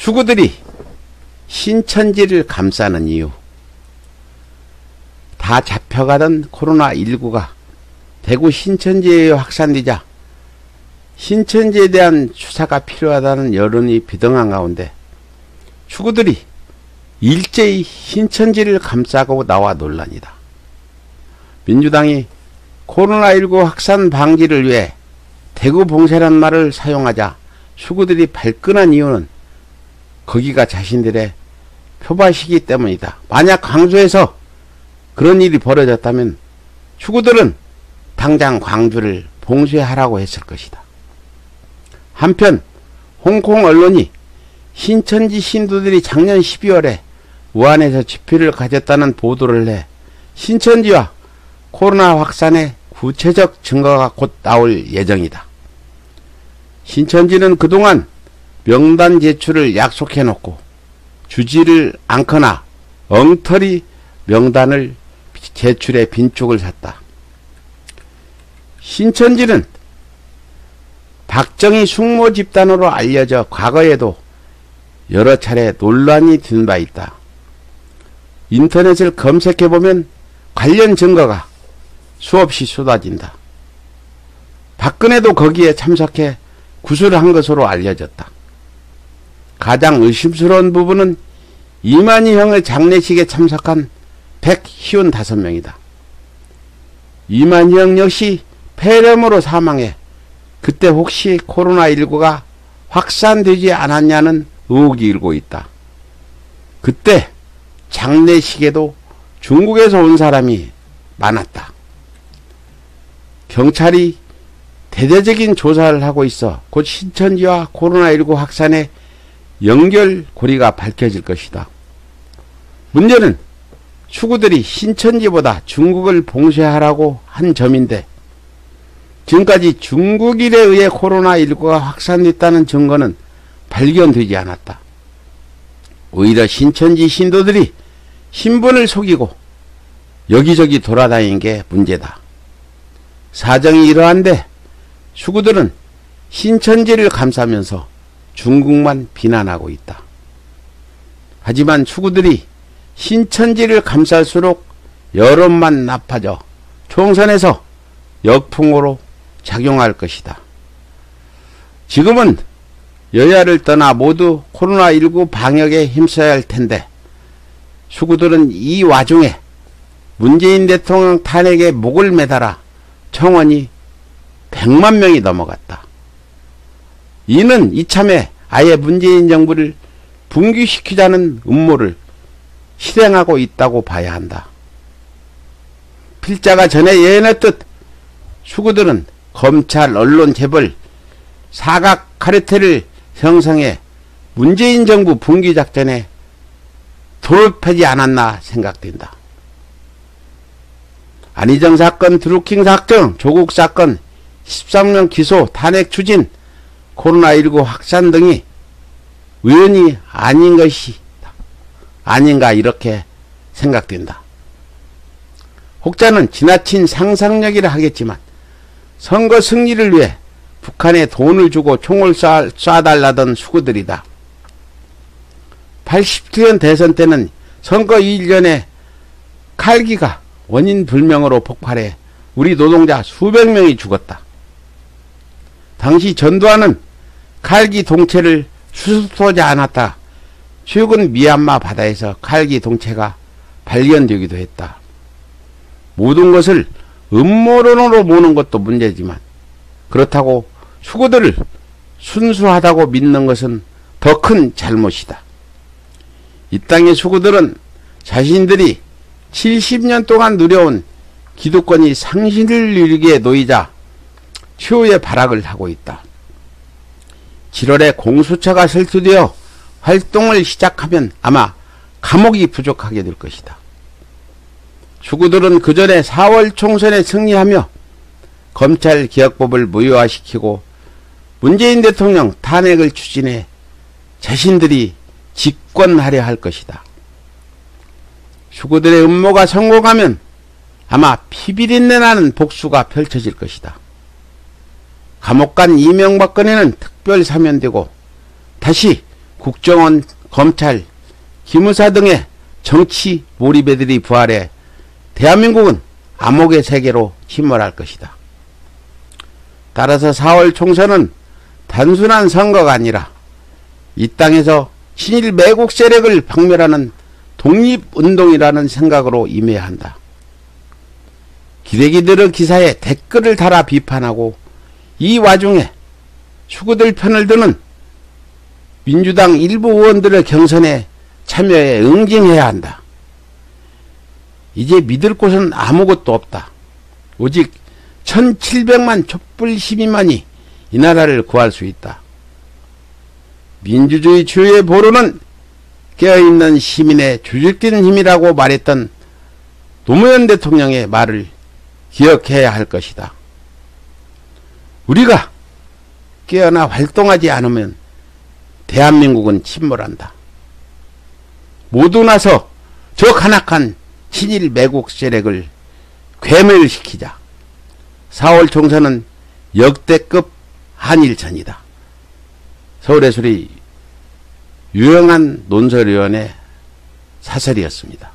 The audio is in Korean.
수구들이 신천지를 감싸는 이유. 다 잡혀가던 코로나19가 대구 신천지에 확산되자 신천지에 대한 수사가 필요하다는 여론이 비등한 가운데 수구들이 일제히 신천지를 감싸고 나와 논란이다. 민주당이 코로나19 확산 방지를 위해 대구 봉쇄란 말을 사용하자 수구들이 발끈한 이유는 거기가 자신들의 표밭이기 때문이다. 만약 광주에서 그런 일이 벌어졌다면 수구들은 당장 광주를 봉쇄하라고 했을 것이다. 한편 홍콩 언론이 신천지 신도들이 작년 12월에 우한에서 집회를 가졌다는 보도를 해 신천지와 코로나 확산의 구체적 증거가 곧 나올 예정이다. 신천지는 그동안 명단 제출을 약속해놓고 주지를 않거나 엉터리 명단을 제출해 빈쪽을 샀다. 신천지는 박정희 숙모 집단으로 알려져 과거에도 여러 차례 논란이 된 바 있다. 인터넷을 검색해보면 관련 증거가 수없이 쏟아진다. 박근혜도 거기에 참석해 구술한 것으로 알려졌다. 가장 의심스러운 부분은 이만희 형의 장례식에 참석한 155명이다. 이만희 형 역시 폐렴으로 사망해 그때 혹시 코로나19가 확산되지 않았냐는 의혹이 일고 있다. 그때 장례식에도 중국에서 온 사람이 많았다. 경찰이 대대적인 조사를 하고 있어 곧 신천지와 코로나19 확산의 연결고리가 밝혀질 것이다. 문제는 수구들이 신천지보다 중국을 봉쇄하라고 한 점인데 지금까지 중국인에 의해 코로나19가 확산됐다는 증거는 발견되지 않았다. 오히려 신천지 신도들이 신분을 속이고 여기저기 돌아다니는 게 문제다. 사정이 이러한데 수구들은 신천지를 감싸면서 중국만 비난하고 있다. 하지만 수구들이 신천지를 감쌀수록 여론만 나빠져 총선에서 역풍으로 작용할 것이다. 지금은 여야를 떠나 모두 코로나19 방역에 힘써야 할 텐데 수구들은 이 와중에 문재인 대통령 탄핵에 목을 매달아 청원이 100만 명이 넘어갔다. 이는 이참에 아예 문재인 정부를 붕괴시키자는 음모를 실행하고 있다고 봐야 한다. 필자가 전에 예언했듯 수구들은 검찰, 언론, 재벌, 사각 카르텔을 형성해 문재인 정부 붕괴작전에 돌입하지 않았나 생각된다. 안희정 사건, 드루킹 사건, 조국 사건, 13년 기소, 탄핵 추진, 코로나19 확산 등이 우연이 아닌 것이 아닌가 이렇게 생각된다. 혹자는 지나친 상상력이라 하겠지만 선거 승리를 위해 북한에 돈을 주고 총을 쏴달라던 수구들이다. 80년 대선 때는 선거 2일 전에 칼기가 원인 불명으로 폭발해 우리 노동자 수백 명이 죽었다. 당시 전두환은 칼기 동체를 수습하지 않았다. 최근 미얀마 바다에서 칼기 동체가 발견되기도 했다. 모든 것을 음모론으로 보는 것도 문제지만 그렇다고 수구들을 순수하다고 믿는 것은 더 큰 잘못이다. 이 땅의 수구들은 자신들이 70년 동안 누려온 기득권이 상실을 누리게 놓이자 최후의 발악을 하고 있다. 7월에 공수처가 설치되어 활동을 시작하면 아마 감옥이 부족하게 될 것이다. 수구들은 그 전에 4월 총선에 승리하며 검찰개혁법을 무효화시키고 문재인 대통령 탄핵을 추진해 자신들이 집권하려 할 것이다. 수구들의 음모가 성공하면 아마 피비린내 나는 복수가 펼쳐질 것이다. 감옥 간 이명박근혜는 특별 사면되고 다시 국정원, 검찰, 기무사 등의 정치 몰입애들이 부활해 대한민국은 암흑의 세계로 침몰할 것이다. 따라서 4월 총선은 단순한 선거가 아니라 이 땅에서 친일 매국 세력을 박멸하는 독립운동이라는 생각으로 임해야 한다. 기레기들의 기사에 댓글을 달아 비판하고 이 와중에 수구들 편을 드는 민주당 일부 의원들의 경선에 참여에 응징해야 한다. 이제 믿을 곳은 아무것도 없다. 오직 1700만 촛불 시민만이 이 나라를 구할 수 있다. 민주주의 주요의 보루는 깨어있는 시민의 주적진 힘이라고 말했던 노무현 대통령의 말을 기억해야 할 것이다. 우리가 깨어나 활동하지 않으면 대한민국은 침몰한다. 모두 나서 저 간악한 친일 매국 세력을 괴멸시키자. 4월 총선은 역대급 한일전이다. 서울예술의 유영한 논설위원의 사설이었습니다.